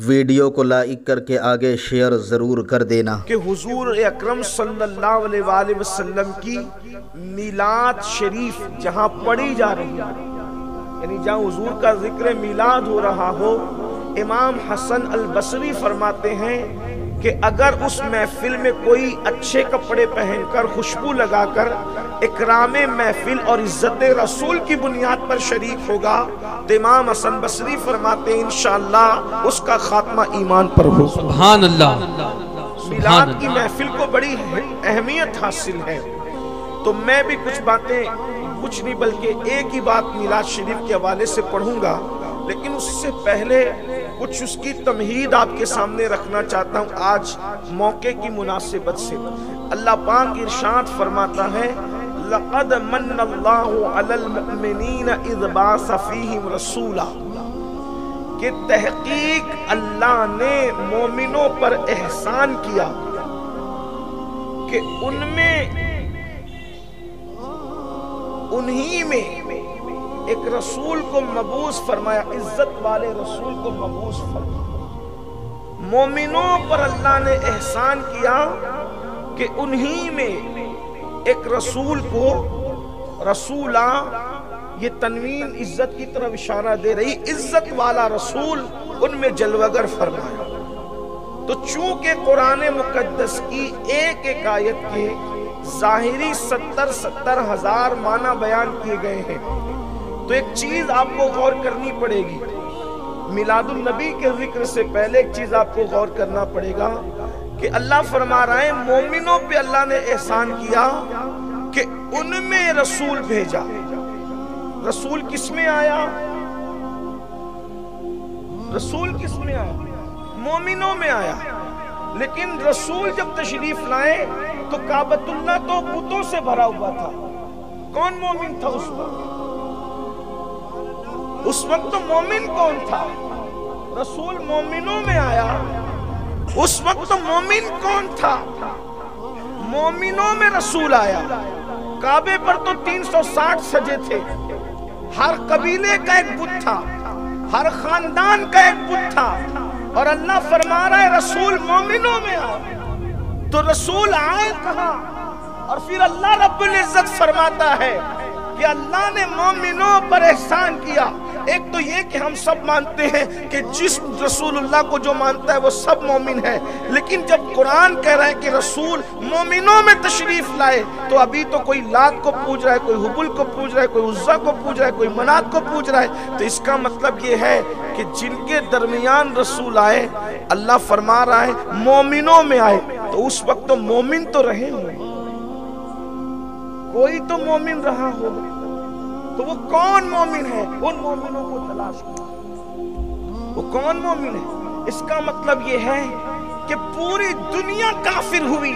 Video کو like کر کے آگے شیئر ضرور کر دینا کہ حضور اکرم صلی اللہ علیہ وآلہ وسلم کی میلاد شریف جہاں پڑھی جا رہی ہے، یعنی جہاں حضور کا ذکر میلاد ہو رہا ہو، امام حسن البصری فرماتے ہیں کہ اگر اس محفل میں کوئی اچھے کپڑے پہن کر خوشبو لگا کر اکرام محفل اور عزت رسول کی بنیاد پر شریک ہوگا تو امام حسن بصری فرماتے ہیں انشاءاللہ اس کا خاتمہ ایمان پر ہو۔ سبحان اللہ۔ میلاد کی محفل کو بڑی اہمیت حاصل ہے، تو میں بھی کچھ باتیں، کچھ نہیں بلکہ ایک ہی بات میلاد شریف کے حوالے سے پڑھوں گا، لیکن اس سے پہلے کچھ اس کی تمہید آپ کے سامنے رکھنا چاہتا ہوں آج موقع کی مناسبت سے۔ اللہ پاک ارشاد فرماتا ہے لَقَدْ مَنَّ اللَّهُ عَلَى الْمُؤْمِنِينَ إِذْ بَعَثَ فِيهِمْ رَسُولًا، کہ تحقیق اللہ نے مومنوں پر احسان کیا کہ انہی میں ایک رسول کو مبعوث فرمایا، عزت والے رسول کو مبعوث فرمایا۔ مومنوں پر اللہ نے احسان کیا کہ انہی میں ایک رسول کو، رسولہ یہ تنوین عزت کی طرف اشارہ دے رہی، عزت والا رسول ان میں جلوگر فرمایا۔ تو چونکہ قرآن مقدس کی ایک ایک آیت کے ظاہری 70 ہزار معنی بیان کیے گئے ہیں، تو ایک چیز آپ کو غور کرنی پڑے گی، میلاد النبی کے ذکر سے پہلے ایک چیز آپ کو غور کرنا پڑے گا کہ اللہ فرما رہا ہے مومنوں پہ اللہ نے احسان کیا کہ ان میں رسول بھیجا۔ رسول کس میں آیا؟ رسول کس میں آیا؟ مومنوں میں آیا۔ لیکن رسول جب تشریف لائے تو کعبۃ اللہ تو بتوں سے بھرا ہوا تھا۔ کون مومن تھا اس وقت؟ اس وقت تو مومن کون تھا؟ رسول مومنوں میں آیا، اس وقت تو مومن کون تھا؟ مومنوں میں رسول آیا۔ کعبے پر تو 360 سجے تھے، ہر قبیلے کا ایک بت تھا، ہر خاندان کا ایک بت تھا، اور اللہ فرما رہا ہے رسول مومنوں میں آیا۔ تو رسول آئے کہاں؟ اور پھر اللہ رب العزت فرماتا ہے کہ اللہ نے مومنوں پر احسان کیا۔ ایک تو یہ کہ ہم سب مانتے ہیں کہ جس رسول اللہ کو جو مانتا ہے وہ سب مومن ہے، لیکن جب قرآن کہہ رہا ہے کہ رسول مومنوں میں تشریف لائے تو ابھی تو کوئی لات کو پوج رہا ہے، کوئی حبل کو پوج رہا ہے، کوئی عزا کو پوج رہا ہے، کوئی منات کو پوج رہا ہے، تو اس کا مطلب یہ ہے کہ جن کے درمیان رسول آئے اللہ فرما رہا ہے مومنوں میں آئے، تو اس وقت تو مومن تو رہے ہوں، کوئی تو مومن رہا ہو، تو وہ کون مومن ہے؟ ان مومنوں کو تلاش کرو، وہ کون مومن ہے؟ اس کا مطلب یہ ہے کہ پوری دنیا کافر ہوئی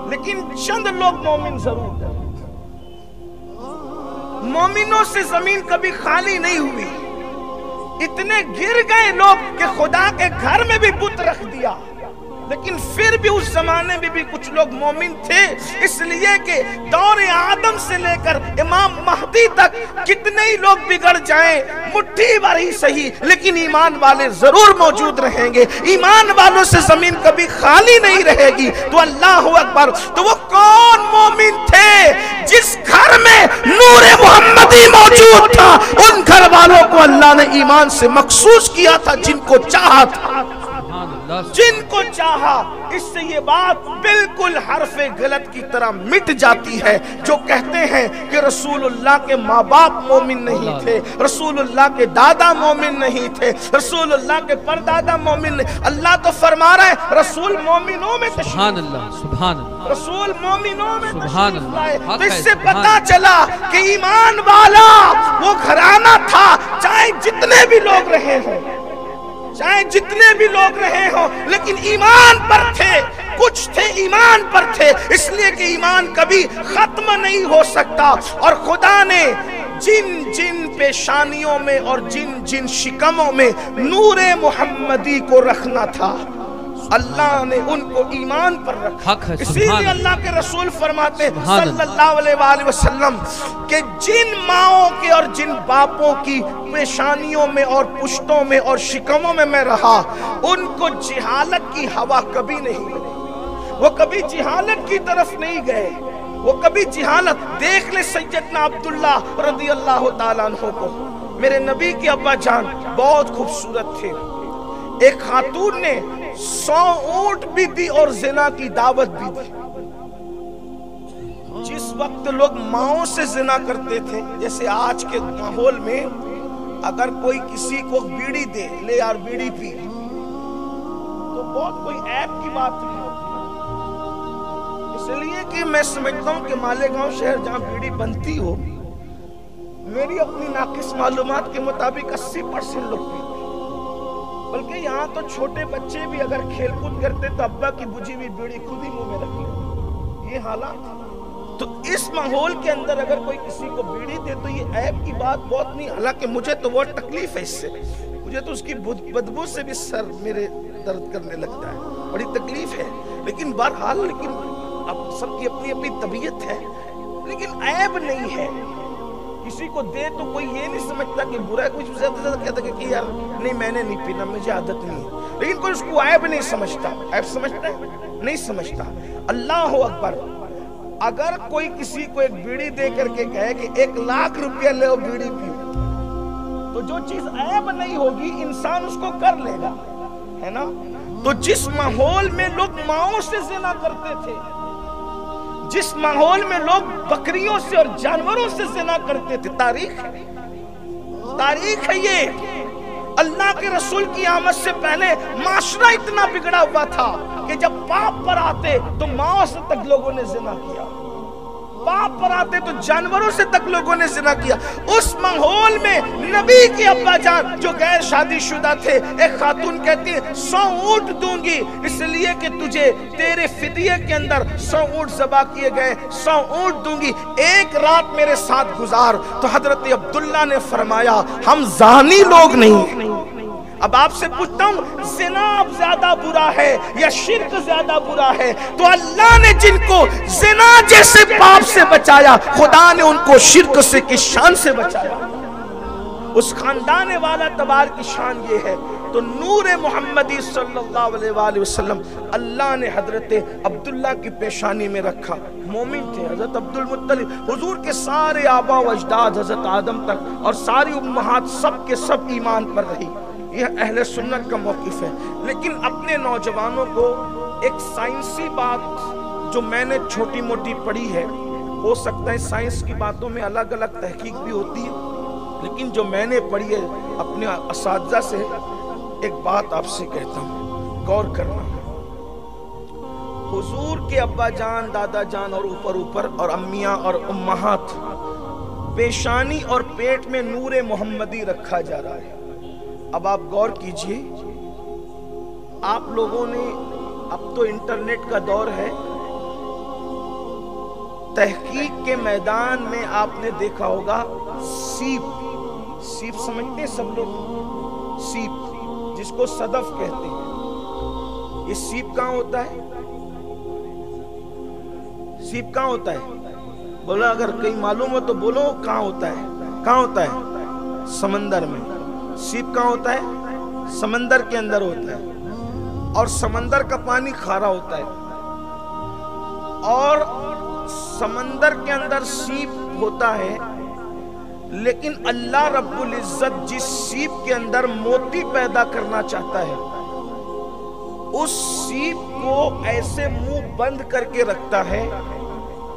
لیکن چند لوگ مومن ضرور ہیں۔ مومنوں سے زمین کبھی خالی نہیں ہوئی، اتنے گر گئے لوگ کہ خدا کے گھر میں بھی بت رکھ دیا، لیکن پھر بھی اس زمانے میں بھی کچھ لوگ مومن تھے، اس لیے کہ دور آدم سے لے کر امام مہدی تک کتنے ہی لوگ بگڑ جائیں، مٹھی بھر ہی صحیح لیکن ایمان والے ضرور موجود رہیں گے، ایمان والوں سے زمین کبھی خالی نہیں رہے گی۔ تو اللہ اکبر، تو وہ کون مومن تھے جس گھر میں نور محمدی موجود تھا؟ ان گھر والوں کو اللہ نے ایمان سے مخصوص کیا تھا، جن کو چاہا تھا، جن کو چاہا۔ اس سے یہ بات بالکل حرف غلط کی طرح مٹ جاتی ہے جو کہتے ہیں کہ رسول اللہ کے ماں باپ مومن نہیں تھے، رسول اللہ کے دادا مومن نہیں تھے، رسول اللہ کے پردادا مومن نہیں۔ اللہ تو فرما رہا ہے رسول مومنوں میں تشریف، سبحان اللہ، سبحان اللہ، رسول مومنوں میں سبحان تشریف اللہ۔ لائے۔ تو اس سے پتا چلا کہ ایمان والا وہ گھرانہ تھا، چاہے جتنے بھی لوگ رہے ہوں، چاہے جتنے بھی لوگ رہے ہوں، لیکن ایمان پر تھے، کچھ تھے ایمان پر تھے، اس لیے کہ ایمان کبھی ختم نہیں ہو سکتا۔ اور خدا نے جن جن پیشانیوں میں اور جن جن شکموں میں نور محمدی کو رکھنا تھا، اللہ نے ان کو ایمان پر رکھا۔ حق ہے، اسی سبحان لیے اللہ کے رسول فرماتے ہیں سبحان صلی اللہ علیہ وآلہ وسلم کہ جن ماؤں کے اور جن باپوں کی پیشانیوں میں اور پشتوں میں اور شکموں میں رہا، ان کو جہالت کی ہوا کبھی نہیں لگی، وہ کبھی جہالت کی طرف نہیں گئے، وہ کبھی جہالت۔ دیکھ لے سیدنا عبداللہ رضی اللہ تعالیٰ عنہ کو، میرے نبی کے ابا جان بہت خوبصورت تھے۔ ایک خاتون نے 100 اونٹ بھی دی اور زنا کی دعوت بھی دی۔ جس وقت لوگ ماؤں سے زنا کرتے تھے، جیسے آج کے ماحول میں اگر کوئی کسی کو بیڑی دے، لے یار بیڑی پی، تو بہت کوئی عیب کی بات نہیں ہوتی، اس لیے کہ میں سمجھتا ہوں کہ مالیگاؤں شہر جہاں بیڑی بنتی ہو، میری اپنی ناقص معلومات کے مطابق 80% لوگ پیتے، بلکہ یہاں تو چھوٹے بچے بھی اگر کھیل کود کرتے تو ابا کی بجھی ہوئی بیڑی خود ہی منہ میں رکھ لیتے، یہ حالات۔ تو اس ماحول کے اندر اگر کوئی کسی کو بیڑی دے تو یہ عیب کی بات بہت نہیں، حالانکہ مجھے تو بہت تکلیف ہے اس سے، مجھے تو اس کی بدبو سے بھی سر میرے درد کرنے لگتا ہے، بڑی تکلیف ہے، لیکن بہرحال لیکن اب سب کی اپنی اپنی طبیعت ہے، لیکن عیب نہیں ہے۔ کسی کو دے تو کوئی یہ نہیں سمجھتا کہ برا ہے، کچھ زیادہ زیادہ کہتا کہ یار نہیں میں نے نہیں پینا، مجھے عادت نہیں ہے، لیکن کوئی اس کو عیب نہیں سمجھتا۔ عیب سمجھتا ہے؟ نہیں سمجھتا۔ اللہ اکبر، اگر کوئی کسی کو ایک بیڑی دے کر کے کہے کہ 1,00,000 روپیہ لے بیڑی پیو، تو جو چیز عیب نہیں ہوگی انسان اس کو کر لے گا، ہے نا؟ تو جس ماحول میں لوگ ماؤں سے زنا کرتے تھے، جس ماحول میں لوگ بکریوں سے اور جانوروں سے زنا کرتے تھے، تاریخ ہے یہ۔ اللہ کے رسول کی آمد سے پہلے معاشرہ اتنا بگڑا ہوا تھا کہ جب باپ پر آتے تو ماں سے تک لوگوں نے زنا کیا، باپ پر آتے تو جانوروں سے تک لوگوں نے زنا کیا۔ اس ماحول میں نبی کے ابا جان جو غیر شادی شدہ تھے، ایک خاتون کہتی ہے 100 اونٹ دوں گی اس لیے کہ تجھے تیرے فدیے کے اندر 100 اونٹ ذبح کیے گئے، 100 اونٹ دوں گی، ایک رات میرے ساتھ گزار۔ تو حضرت عبداللہ نے فرمایا ہم زانی لوگ نہیں۔ اب آپ سے پوچھتا ہوں زنا اب زیادہ برا ہے یا شرک زیادہ برا ہے؟ تو اللہ نے جن کو زنا جیسے پاپ سے بچایا، خدا نے ان کو شرک سے کی شان سے بچایا۔ اس خاندان والا تبار کی شان یہ ہے۔ تو نور محمدی صلی اللہ علیہ وآلہ وسلم اللہ نے حضرت عبداللہ کی پیشانی میں رکھا، مومن تھے حضرت عبد المطلب، حضور کے سارے آبا و اجداد حضرت آدم تک اور ساری امہات سب کے سب ایمان پر رہی۔ یہ اہل سنت کا موقف ہے۔ لیکن اپنے نوجوانوں کو ایک سائنسی بات جو میں نے چھوٹی موٹی پڑھی ہے، ہو سکتا ہے سائنس کی باتوں میں الگ الگ تحقیق بھی ہوتی ہے، لیکن جو میں نے پڑھی ہے اپنے اساتذہ سے، ایک بات آپ سے کہتا ہوں، غور کرنا۔ حضور کے ابا جان، دادا جان اور اوپر اور امیاں اور امہات، پیشانی اور پیٹ میں نور محمدی رکھا جا رہا ہے۔ اب آپ غور کیجئے، آپ لوگوں نے، اب تو انٹرنیٹ کا دور ہے، تحقیق کے میدان میں آپ نے دیکھا ہوگا سیپ سمجھتے ہیں سب لوگ؟ سیپ جس کو صدف کہتے ہیں، یہ سیپ کہاں ہوتا ہے؟ سیپ کہاں ہوتا ہے؟ بولا اگر کہیں معلوم ہو تو بولو کہاں ہوتا ہے؟ کہاں ہوتا ہے؟ سمندر میں۔ سیپ کہاں ہوتا ہے؟ سمندر کے اندر ہوتا ہے، اور سمندر کا پانی کھارا ہوتا ہے، اور سمندر کے اندر سیپ ہوتا ہے، لیکن اللہ رب العزت جس سیپ کے اندر موتی پیدا کرنا چاہتا ہے، اس سیپ کو ایسے منہ بند کر کے رکھتا ہے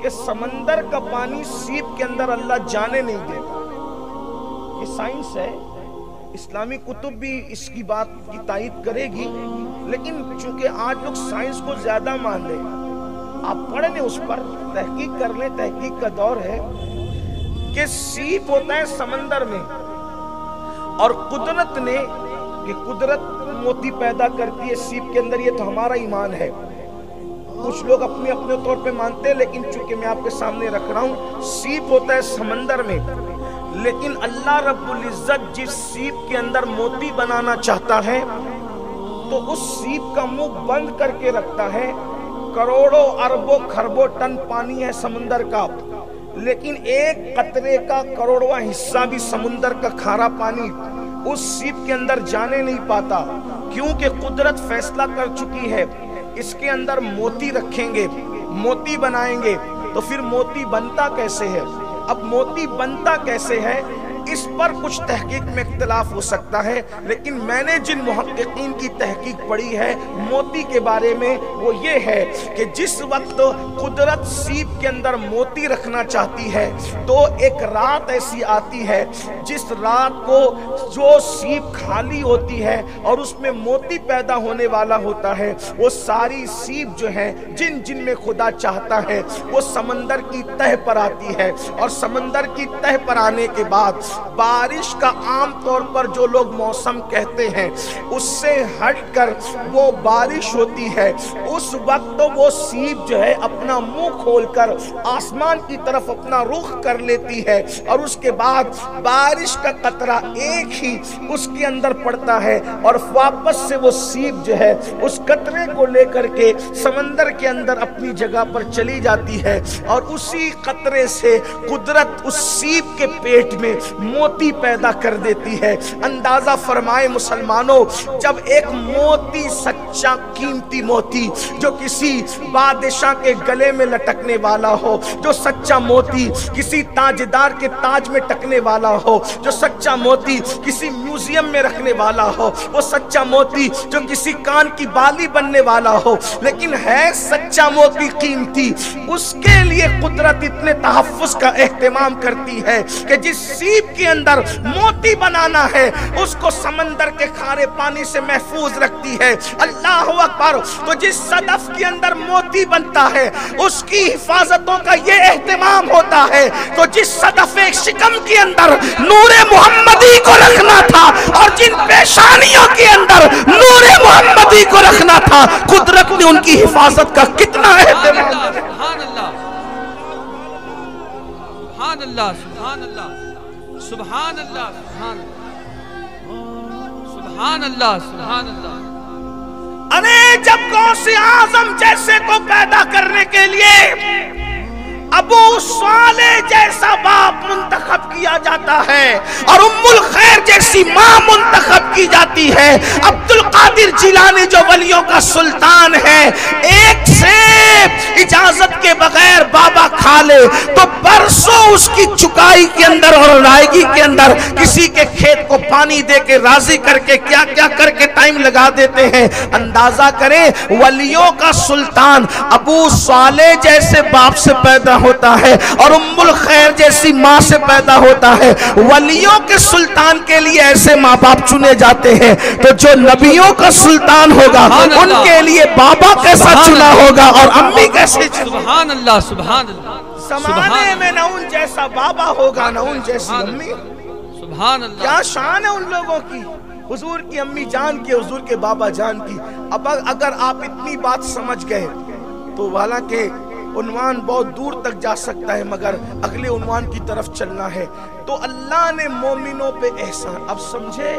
کہ سمندر کا پانی سیپ کے اندر اللہ جانے نہیں دیتا۔ یہ سائنس ہے، اسلامی کتب بھی اس کی بات کی تائید کرے گی، لیکن چونکہ آج لوگ سائنس کو زیادہ مان لیں، آپ پڑھ لیں اس پر، تحقیق کر لیں، تحقیق کا دور ہے، کہ سیپ ہوتا ہے سمندر میں، اور قدرت نے، کہ قدرت موتی پیدا کرتی ہے سیپ کے اندر، یہ تو ہمارا ایمان ہے۔ کچھ لوگ اپنے اپنے طور پہ مانتے ہیں، لیکن چونکہ میں آپ کے سامنے رکھ رہا ہوں، سیپ ہوتا ہے سمندر میں، لیکن اللہ رب العزت جس سیپ کے اندر موتی بنانا چاہتا ہے تو اس سیپ کا منہ بند کر کے رکھتا ہے. کروڑوں اربوں خربوں ٹن پانی ہے سمندر کا، لیکن ایک قطرے کا کروڑواں حصہ بھی سمندر کا کھارا پانی اس سیپ کے اندر جانے نہیں پاتا، کیونکہ قدرت فیصلہ کر چکی ہے اس کے اندر موتی رکھیں گے، موتی بنائیں گے. تو پھر موتی بنتا کیسے ہے؟ اب موتی بنتا کیسے ہے اس پر کچھ تحقیق میں اختلاف ہو سکتا ہے، لیکن میں نے جن محققین کی تحقیق پڑھی ہے موتی کے بارے میں وہ یہ ہے کہ جس وقت قدرت سیپ کے اندر موتی رکھنا چاہتی ہے تو ایک رات ایسی آتی ہے جس رات کو جو سیپ خالی ہوتی ہے اور اس میں موتی پیدا ہونے والا ہوتا ہے، وہ ساری سیپ جو ہے جن جن میں خدا چاہتا ہے وہ سمندر کی تہ پر آتی ہے، اور سمندر کی تہ پر آنے کے بعد بارش کا عام طور پر جو لوگ موسم کہتے ہیں اس سے ہٹ کر وہ بارش ہوتی ہے. اس وقت وہ سیپ جو ہے اپنا منہ کھول کر آسمان کی طرف اپنا رخ کر لیتی ہے، اور اس کے بعد بارش کا قطرہ ایک ہی اس کے اندر پڑتا ہے، اور واپس سے وہ سیپ جو ہے اس قطرے کو لے کر کے سمندر کے اندر اپنی جگہ پر چلی جاتی ہے، اور اسی قطرے سے قدرت اس سیپ کے پیٹ میں موتی پیدا کر دیتی ہے. اندازہ فرمائے مسلمانوں، جب ایک موتی سچا قیمتی موتی جو کسی بادشاہ کے گلے میں لٹکنے والا ہو، جو سچا موتی کسی تاجدار کے تاج میں ٹکنے والا ہو، جو سچا موتی کسی میوزیم میں رکھنے والا ہو، وہ سچا موتی جو کسی کان کی بالی بننے والا ہو، لیکن ہے سچا موتی قیمتی، اس کے لیے قدرت اتنے تحفظ کا اہتمام کرتی ہے کہ جس سیپ کے اندر موتی بنانا ہے اس کو سمندر کے کھارے پانی سے محفوظ رکھتی ہے. اللہ اکبر. تو جس صدف کے اندر موتی بنتا ہے اس کی حفاظتوں کا یہ اہتمام ہوتا ہے. تو جس صدف شکم کے اندر نور محمدی کو رکھنا تھا اور جن پیشانیوں کے اندر نور محمدی کو رکھنا تھا، قدرت نے ان کی حفاظت کا کتنا اہتمام. سبحان اللہ سبحان اللہ سبحان اللہ سبحان اللہ سبحان اللہ سبحان اللہ. ارے جب غوث اعظم جیسے کو پیدا کرنے کے لیے ابو صالح جیسا باپ منتخب کیا جاتا ہے اور ام الخیر جیسی ماں منتخب کی جاتی ہے، عبد القادر جیلانی جو ولیوں کا سلطان ہے ایک سے اجازت کے بغیر بابا کھا لے تو برسوں اس کی چکائی کے اندر اور رائگی کے اندر کسی کے کھیت کو پانی دے کے راضی کر کے کیا کیا کر کے ٹائم لگا دیتے ہیں. اندازہ کریں ولیوں کا سلطان ابو صالح جیسے باپ سے پیدا ہوتا ہے اور ام الخیر جیسی ماں سے پیدا ہوتا ہے. ولیوں کے سلطان کے لیے ایسے ماں باپ چنے جاتے ہیں، تو جو نبیوں کا سلطان ہوگا ان کے لیے بابا کیسا چنا ہوگا اور امی کیسے. سبحان اللہ سبحان اللہ. زمانے میں نہ ان جیسا بابا ہوگا نہ ان جیسی امی. سبحان اللہ. کیا شان ہے ان لوگوں کی، حضور کی امی جان کی، حضور کے بابا جان کی. اب اگر آپ اتنی بات سمجھ گئے تو حالانکہ عنوان بہت دور تک جا سکتا ہے مگر اگلے عنوان کی طرف چلنا ہے. تو اللہ نے مومنوں پہ احسان. اب سمجھے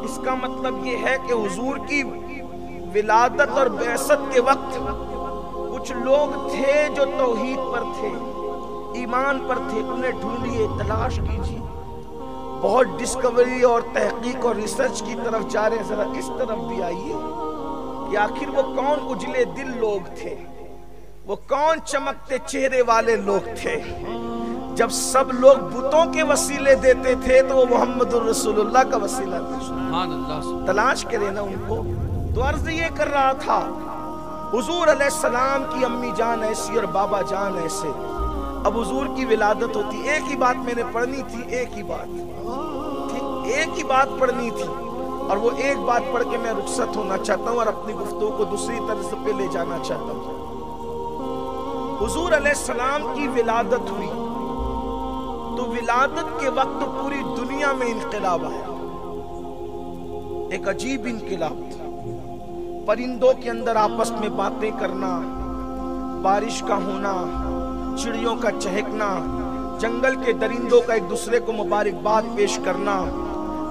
اس کا مطلب یہ ہے کہ حضور کی ولادت اور بعثت کے وقت کچھ لوگ تھے جو توحید پر تھے، ایمان پر تھے، انہیں ڈھونڈیے، تلاش کیجیے. بہت ڈسکوری اور تحقیق اور ریسرچ کی طرف جا رہے ہیں، ذرا اس طرف بھی آئیے کہ آخر وہ کون اجلے دل لوگ تھے، وہ کون چمکتے چہرے والے لوگ تھے. جب سب لوگ بتوں کے وسیلے دیتے تھے تو وہ محمد الرسول اللہ کا وسیلہ تھا. تلاش کرے نا ان کو. تو عرض یہ کر رہا تھا حضور علیہ السلام کی امی جان ایسی اور بابا جان ایسے. اب حضور کی ولادت ہوتی، ایک ہی بات میں نے پڑھنی تھی، ایک ہی بات پڑھنی تھی، اور وہ ایک بات پڑھ کے میں رخصت ہونا چاہتا ہوں اور اپنی گفتگو کو دوسری طرز پہ لے جانا چاہتا ہوں. حضور علیہ السلام کی ولادت ہوئی تو ولادت کے وقت پوری دنیا میں انقلاب آیا. ایک عجیب انقلاب تھا. پرندوں کے اندر آپس میں باتیں کرنا، بارش کا ہونا، چڑیوں کا چہکنا، جنگل کے درندوں کا ایک دوسرے کو مبارکباد پیش کرنا،